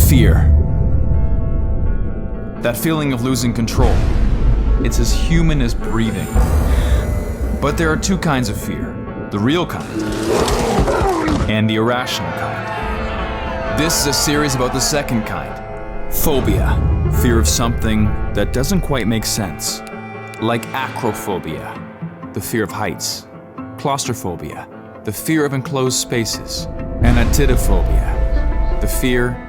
Fear. That feeling of losing control. It's as human as breathing. But there are two kinds of fear. The real kind and the irrational kind. This is a series about the second kind. Phobia. Fear of something that doesn't quite make sense. Like acrophobia, the fear of heights. Claustrophobia, the fear of enclosed spaces. And atidophobia, the fear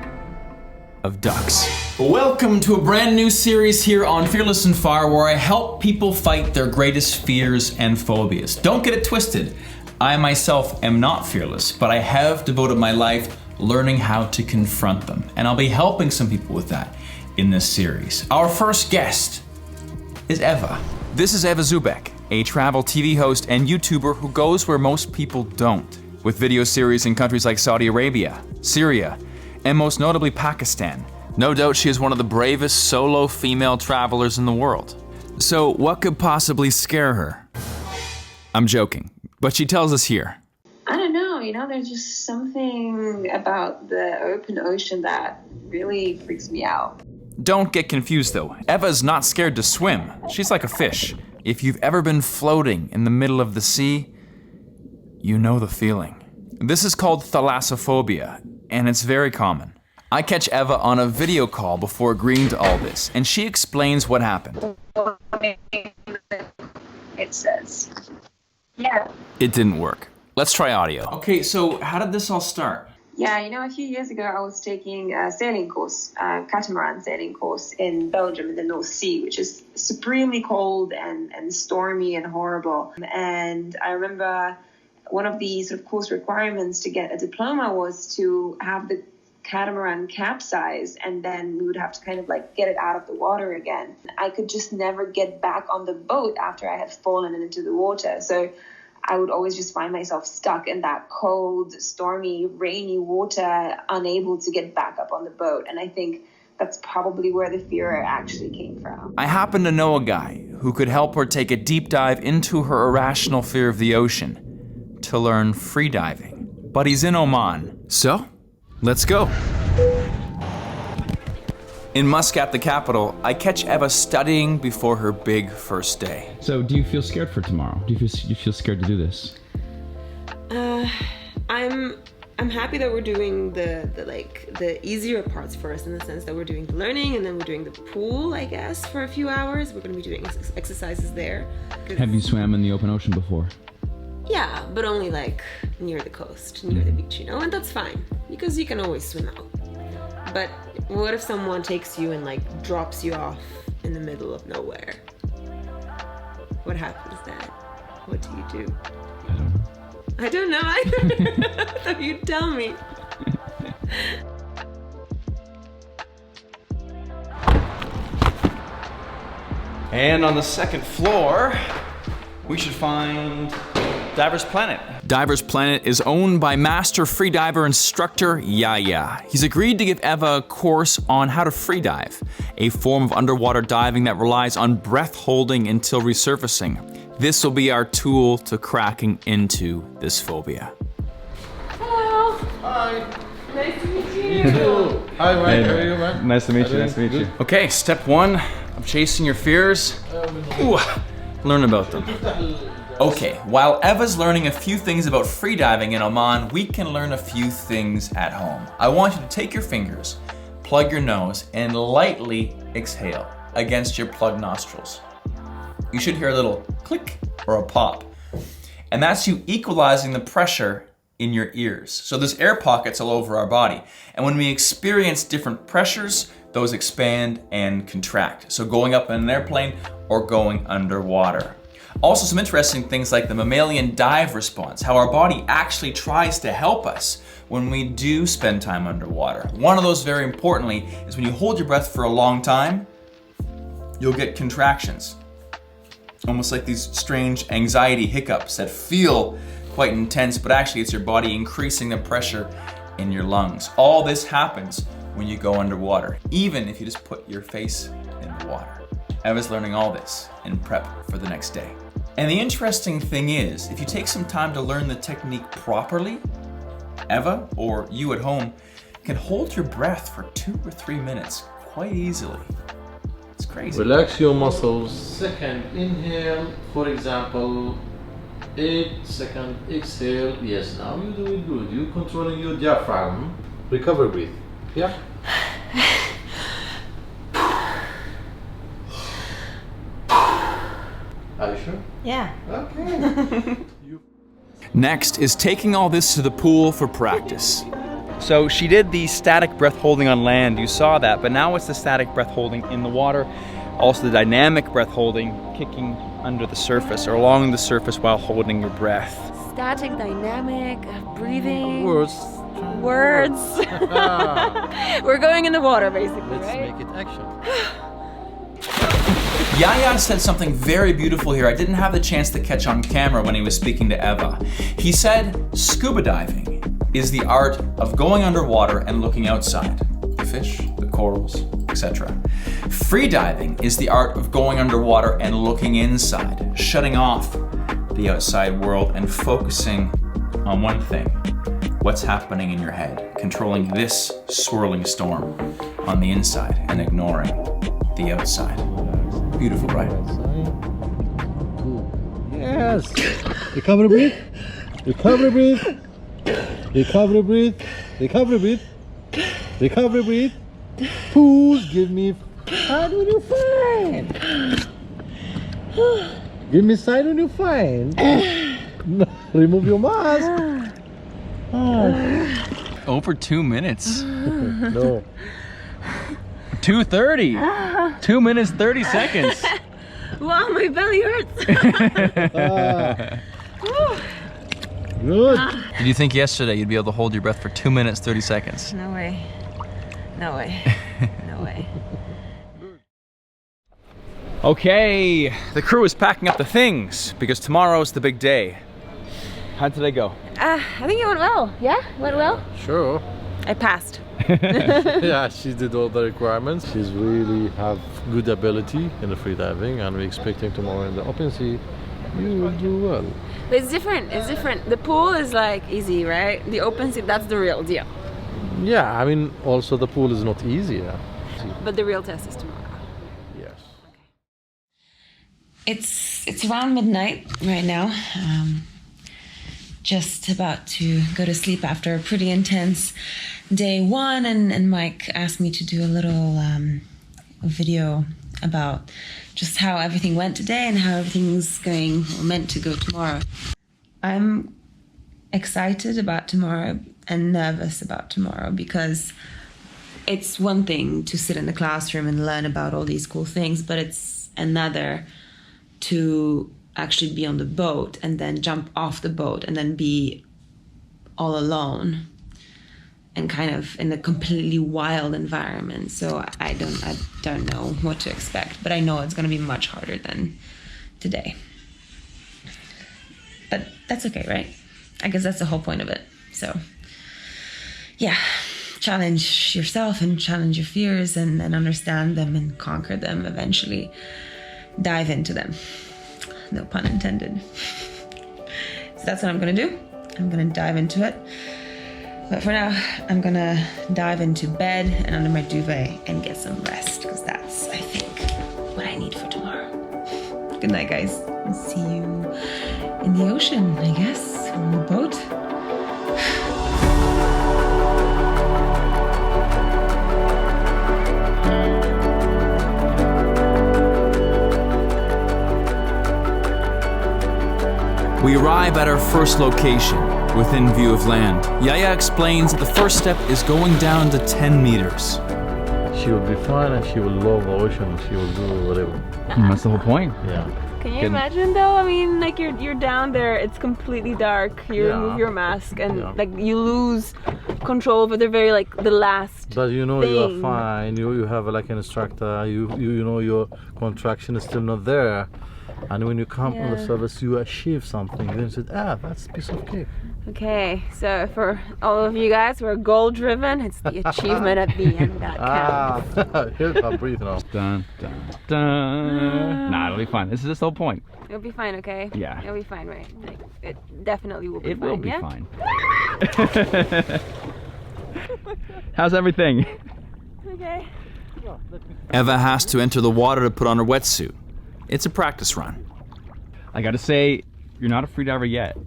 of ducks. Welcome to a brand new series here on Fearless and Fire, where I help people fight their greatest fears and phobias. Don't get it twisted. I myself am not fearless, but I have devoted my life learning how to confront them. And I'll be helping some people with that in this series. Our first guest is Eva. This is Eva Zu Beck, a travel TV host and YouTuber who goes where most people don't, with video series in countries like Saudi Arabia, Syria, and most notably Pakistan. No doubt she is one of the bravest solo female travelers in the world. So what could possibly scare her? I'm joking, but she tells us here. I don't know, there's just something about the open ocean that really freaks me out. Don't get confused though. Eva's not scared to swim. She's like a fish. If you've ever been floating in the middle of the sea, you know the feeling. This is called Thalassophobia, and it's very common. I catch Eva on a video call before agreeing to all this, and she explains what happened. It says, yeah. It didn't work. Let's try audio. Okay, so how did this all start? Yeah, a few years ago I was taking a sailing course, a catamaran sailing course in Belgium in the North Sea, which is supremely cold and stormy and horrible. And I remember one of the sort of course requirements to get a diploma was to have the catamaran capsize, and then we would have to kind of like get it out of the water again. I could just never get back on the boat after I had fallen into the water. So I would always just find myself stuck in that cold, stormy, rainy water, unable to get back up on the boat. And I think that's probably where the fear actually came from. I happen to know a guy who could help her take a deep dive into her irrational fear of the ocean to learn freediving. But he's in Oman. So, let's go. In Muscat, the capital, I catch Eva studying before her big first day. So, do you feel scared for tomorrow? Do you feel scared to do this? I'm happy that we're doing the easier parts first, in the sense that we're doing the learning and then we're doing the pool, I guess, for a few hours. We're going to be doing exercises there. Have you swam in the open ocean before? Yeah, but only like near the coast, near the beach, and that's fine because you can always swim out. But what if someone takes you and like drops you off in the middle of nowhere? What happens then? What do you do? I don't know either. So you tell me. And on the second floor, we should find Divers Planet. Divers Planet is owned by Master Freediver instructor Yahya. He's agreed to give Eva a course on how to freedive, a form of underwater diving that relies on breath holding until resurfacing. This will be our tool to cracking into this phobia. Hello. Hi. Nice to meet you. Hi, Mike. How are you, man? Nice to meet you. Nice to meet you. Okay, step one of chasing your fears. Ooh, learn about them. Okay, while Eva's learning a few things about freediving in Oman, we can learn a few things at home. I want you to take your fingers, plug your nose, and lightly exhale against your plugged nostrils. You should hear a little click or a pop. And that's you equalizing the pressure in your ears. So there's air pockets all over our body. And when we experience different pressures, those expand and contract. So going up in an airplane or going underwater. Also, some interesting things like the mammalian dive response, how our body actually tries to help us when we do spend time underwater. One of those, very importantly, is when you hold your breath for a long time, you'll get contractions. Almost like these strange anxiety hiccups that feel quite intense, but actually it's your body increasing the pressure in your lungs. All this happens when you go underwater, even if you just put your face in the water. Eva's learning all this in prep for the next day. And the interesting thing is, if you take some time to learn the technique properly, Eva, or you at home, can hold your breath for 2 or 3 minutes quite easily. It's crazy. Relax your muscles. Second inhale, for example, 8 second exhale. Yes, now you do it good. You controlling your diaphragm. Recover, breathe. Yeah. Are you sure? Yeah. Okay. Next is taking all this to the pool for practice. So she did the static breath holding on land, you saw that, but now it's the static breath holding in the water. Also the dynamic breath holding, kicking under the surface or along the surface while holding your breath. Static, dynamic, breathing. Words. Words. We're going in the water basically, Let's right? make it action. Yahya said something very beautiful here I didn't have the chance to catch on camera when he was speaking to Eva. He said scuba diving is the art of going underwater and looking outside. The fish, the corals, etc. Freediving is the art of going underwater and looking inside, shutting off the outside world and focusing on one thing, what's happening in your head, controlling this swirling storm on the inside and ignoring the outside. Beautiful, right? Yes. Recover, breathe. Recover, breathe. Recover, breathe. Recover, breathe. Recover, breathe. Pools, give me side when you find. Give me side when you find. Remove your mask. Over 2 minutes. No. 2:30. 2 minutes 30 seconds. Wow, my belly hurts. Good. Did you think yesterday you'd be able to hold your breath for 2 minutes 30 seconds? No way. No way. No way. Okay, the crew is packing up the things because tomorrow's the big day. How did today go? I think it went well. Yeah, went well. Sure. I passed. Yeah, she did all the requirements. She's really have good ability in the freediving, and we're expecting tomorrow in the open sea you will do well. But it's different. It's different. The pool is like easy, right? The open sea, that's the real deal. Yeah, I mean, also the pool is not easy. Yeah. But the real test is tomorrow. Yes. It's around midnight right now. Just about to go to sleep after a pretty intense day one, and Mike asked me to do a little video about just how everything went today and how everything's going or meant to go tomorrow. I'm excited about tomorrow and nervous about tomorrow because it's one thing to sit in the classroom and learn about all these cool things, but it's another to actually be on the boat and then jump off the boat and then be all alone and kind of in a completely wild environment. So I don't know what to expect, but I know it's going to be much harder than today. But that's okay, right? I guess that's the whole point of it. So yeah, challenge yourself and challenge your fears and understand them and conquer them eventually. Dive into them. No pun intended. So that's what I'm gonna do. I'm gonna dive into it. But for now, I'm gonna dive into bed and under my duvet and get some rest, because that's, I think, what I need for tomorrow. Good night, guys. I'll see you in the ocean, I guess, on the boat. We arrive at our first location, within view of land. Yahya explains that the first step is going down to 10 meters. She will be fine, and she will love the ocean. She will do whatever. That's the whole point. Yeah. Can you imagine though? I mean, like you're down there, it's completely dark. You remove your mask and like you lose control over the very like the last. But you know thing. you are fine. You have like an instructor. You know your contraction is still not there. And when you come on the surface, you achieve something. Then you say, that's a piece of cake. Okay, so for all of you guys who are goal-driven, it's the achievement at the end that counts. I'll breathe now. Dun, dun, dun. Nah, it'll be fine. This is the whole point. It'll be fine, okay? Yeah. It'll be fine, right? Like, it definitely will be It fine. will be yeah? fine. How's everything? Okay. Eva has to enter the water to put on her wetsuit. It's a practice run. I gotta say, you're not a freediver yet.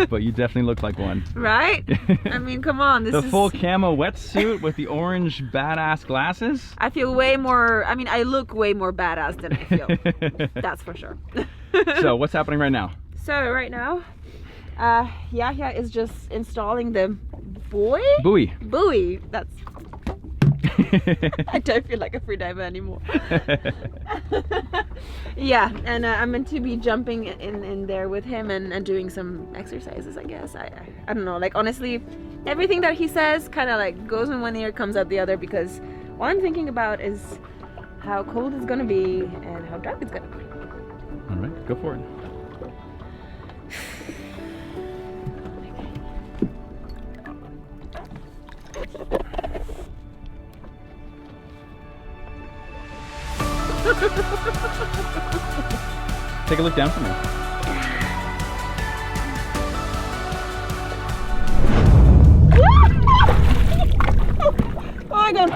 But you definitely look like one. Right? I mean, come on. This The is full camo wetsuit with the orange badass glasses. I feel way more, I mean, I look way more badass than I feel. That's for sure. So what's happening right now? So right now, Yahya is just installing the Buoy. buoy. That's I don't feel like a freediver anymore. Yeah, and I'm meant to be jumping in there with him and doing some exercises, I guess. I don't know, like honestly, everything that he says kind of like goes in one ear, comes out the other, because all I'm thinking about is how cold it's gonna be and how dark it's gonna be. All right, go for it. Take a look down for me. Oh my god.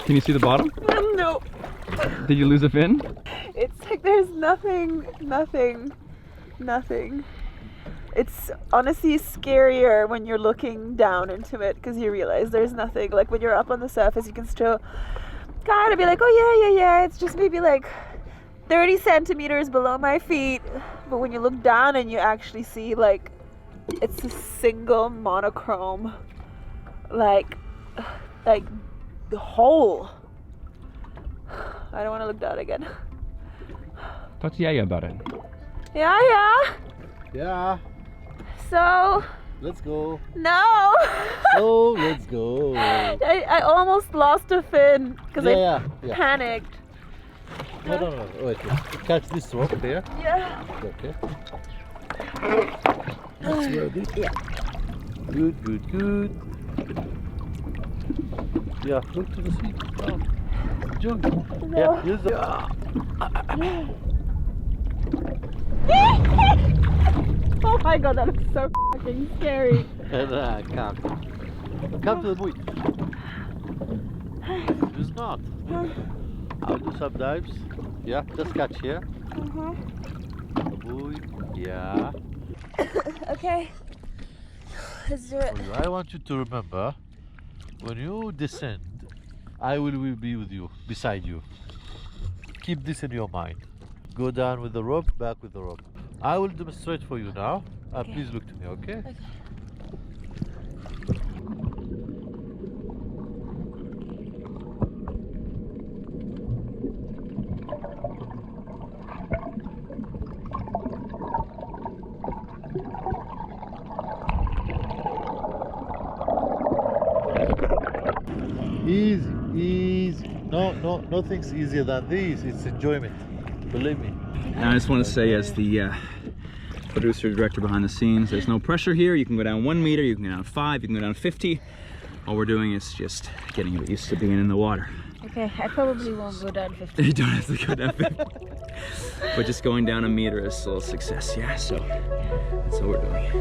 Can you see the bottom? No. Did you lose a fin? It's like there's nothing. It's honestly scarier when you're looking down into it, because you realize there's nothing. Like when you're up on the surface, you can still kind of be like, oh yeah, it's just maybe like 30 centimeters below my feet. But when you look down and you actually see like it's a single monochrome, like the hole. I don't want to look down again. Talk to Yahya about it. Yeah. Yeah, So let's go. no. Oh, let's go. I almost lost a fin because Yeah. panicked. No. Wait. Catch this rope there. Yeah. Okay. That's very good. Yeah. Good. Yeah, look to the sea. Oh. Jump. No. Yeah, use the... Oh my god, that is so fucking scary. Come to the buoy. It's not. I'll do some dives. Yeah, just catch here. The buoy. Yeah. Okay. Let's do it. I want you to remember, when you descend, I will be with you, beside you. Keep this in your mind. Go down with the rope, back with the rope. I will demonstrate for you now. Okay. Please look to me, okay? Okay. Easy. No, nothing's easier than this. It's enjoyment. Believe me. And I just want to say, as the producer, director behind the scenes, there's no pressure here. You can go down 1 meter, you can go down 5, you can go down 50. All we're doing is just getting used to being in the water. Okay, I probably won't go down 50. You don't have to go down 50. But just going down 1 meter is still a success, yeah? So that's what we're doing.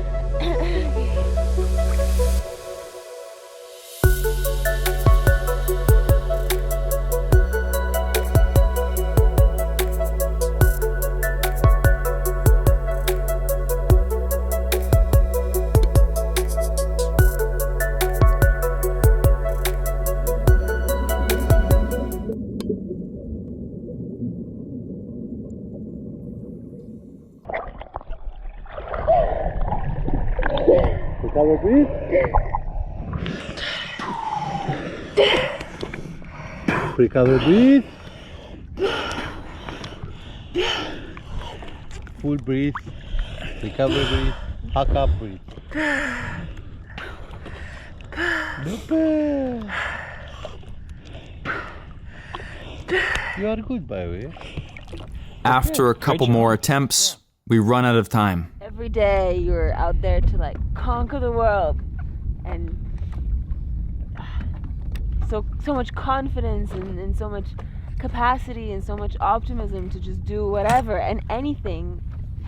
Recover, breathe. Recover, breathe. Full breathe. Recover, breathe. Hack up, breathe. You are good, by the way. After a couple more attempts, we run out of time. Every day you're out there to like conquer the world, and so much confidence and so much capacity and so much optimism to just do whatever and anything,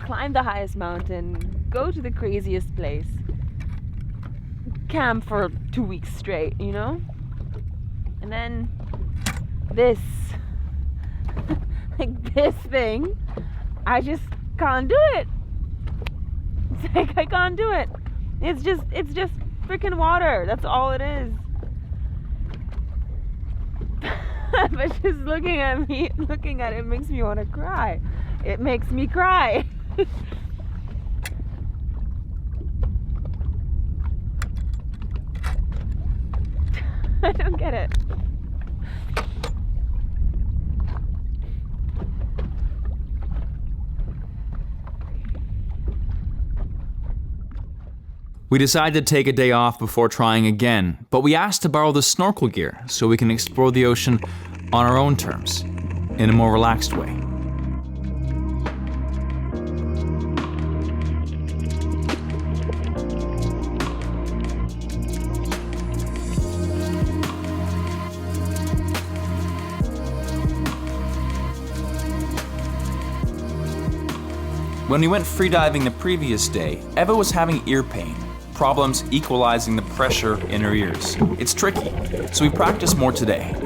climb the highest mountain, go to the craziest place, camp for 2 weeks straight, you know? And then this, like this thing, I just can't do it. It's like I can't do it. It's just freaking water. That's all it is. But just looking at it makes me want to cry. It makes me cry. I don't get it. We decided to take a day off before trying again, but we asked to borrow the snorkel gear so we can explore the ocean on our own terms, in a more relaxed way. When we went freediving the previous day, Eva was having ear pain, problems equalizing the pressure in her ears. It's tricky, so we practiced more today.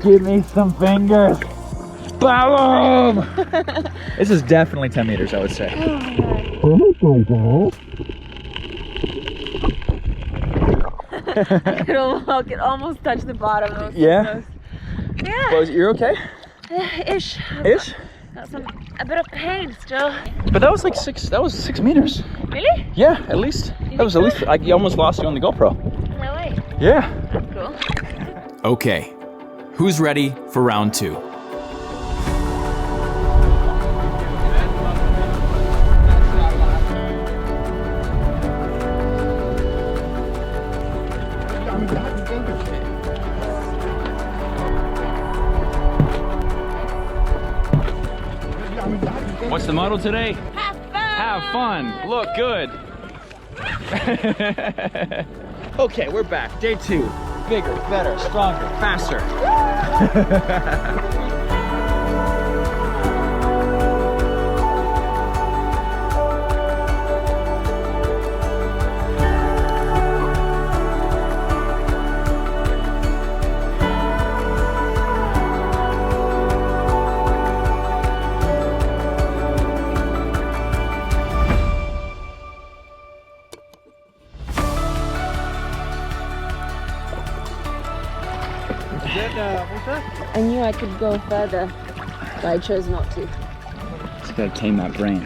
Give me some fingers. Boom! This is definitely 10 meters, I would say. I could almost touch the bottom. Yeah? Yeah. Well, you're okay? Ish. Ish? Got a bit of pain still. But that was like 6 meters. Really? Yeah, at least. That was at least, I almost lost you on the GoPro. No way. Yeah. That's cool. Okay, who's ready for round 2? What's the motto today? Have fun. Have fun. Look good. Okay, we're back. Day 2. Bigger, better, stronger, faster. I knew I could go further, but I chose not to. Just gotta tame that brain.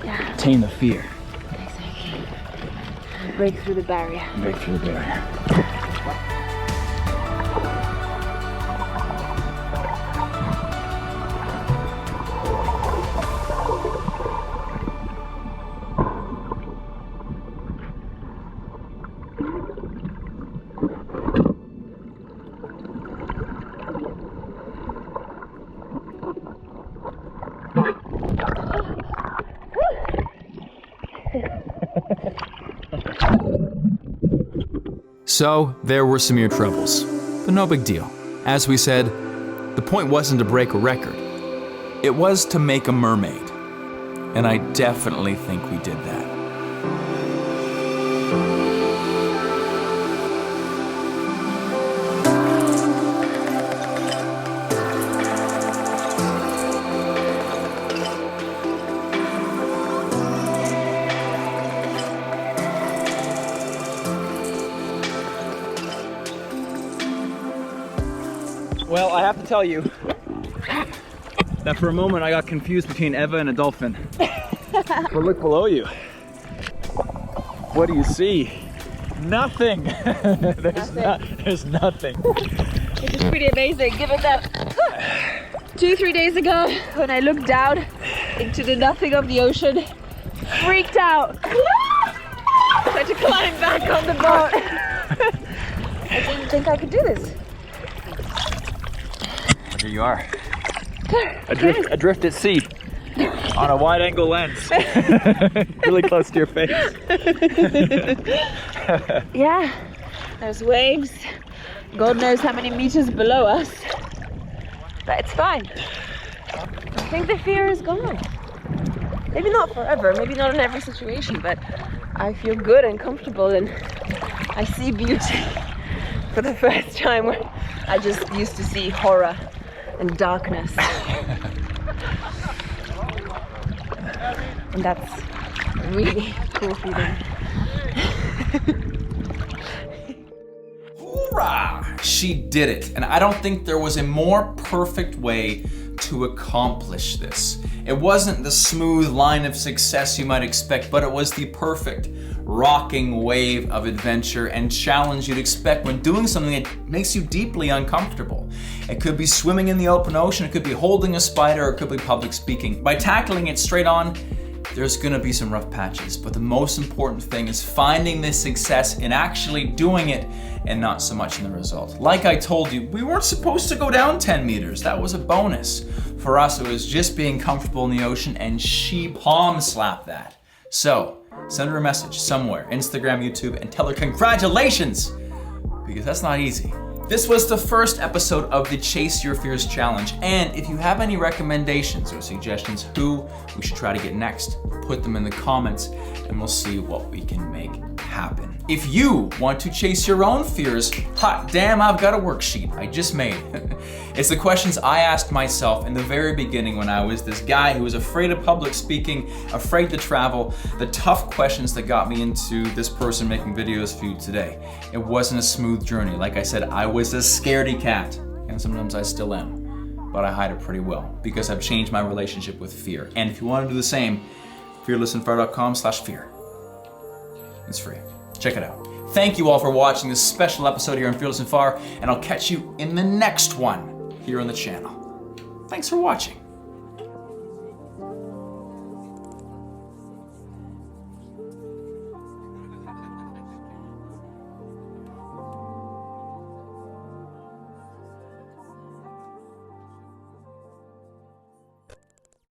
Yeah, Tame the fear. exactly. Break through the barrier. Break through the barrier. So, there were some ear troubles, but no big deal. As we said, the point wasn't to break a record. It was to make a mermaid. And I definitely think we did that. Well, I have to tell you that for a moment I got confused between Eva and a dolphin. But look below you. What do you see? Nothing. There's nothing. Which is pretty amazing, given that 2-3 days ago, when I looked down into the nothing of the ocean, freaked out. Tried to climb back on the boat. I didn't think I could do this. Here you are. Adrift at sea. On a wide angle lens. Really close to your face. Yeah, there's waves God knows how many meters below us. But it's fine. I think the fear is gone. Maybe not forever, maybe not in every situation, but I feel good and comfortable and I see beauty for the first time where I just used to see horror and darkness. And that's a really cool feeling. Hoorah! She did it, and I don't think there was a more perfect way to accomplish this. It wasn't the smooth line of success you might expect, but it was the perfect rocking wave of adventure and challenge you'd expect when doing something that makes you deeply uncomfortable. It could be swimming in the open ocean, it could be holding a spider, or it could be public speaking. By tackling it straight on, there's gonna be some rough patches, but the most important thing is finding this success in actually doing it and not so much in the result. Like I told you, we weren't supposed to go down 10 meters. That was a bonus. For us, it was just being comfortable in the ocean, and she palm slapped that. So, send her a message somewhere, Instagram, YouTube, and tell her congratulations, because that's not easy. This was the first episode of the Chase Your Fears Challenge, and if you have any recommendations or suggestions who we should try to get next, put them in the comments and we'll see what we can make happen. If you want to chase your own fears, hot damn, I've got a worksheet I just made. It's the questions I asked myself in the very beginning when I was this guy who was afraid of public speaking, afraid to travel, the tough questions that got me into this person making videos for you today. It wasn't a smooth journey. Like I said, I was a scaredy cat, and sometimes I still am, but I hide it pretty well because I've changed my relationship with fear. And if you want to do the same, fearlessandfar.com/fear. It's free. Check it out. Thank you all for watching this special episode here on Fearless and Far, and I'll catch you in the next one here on the channel. Thanks for watching.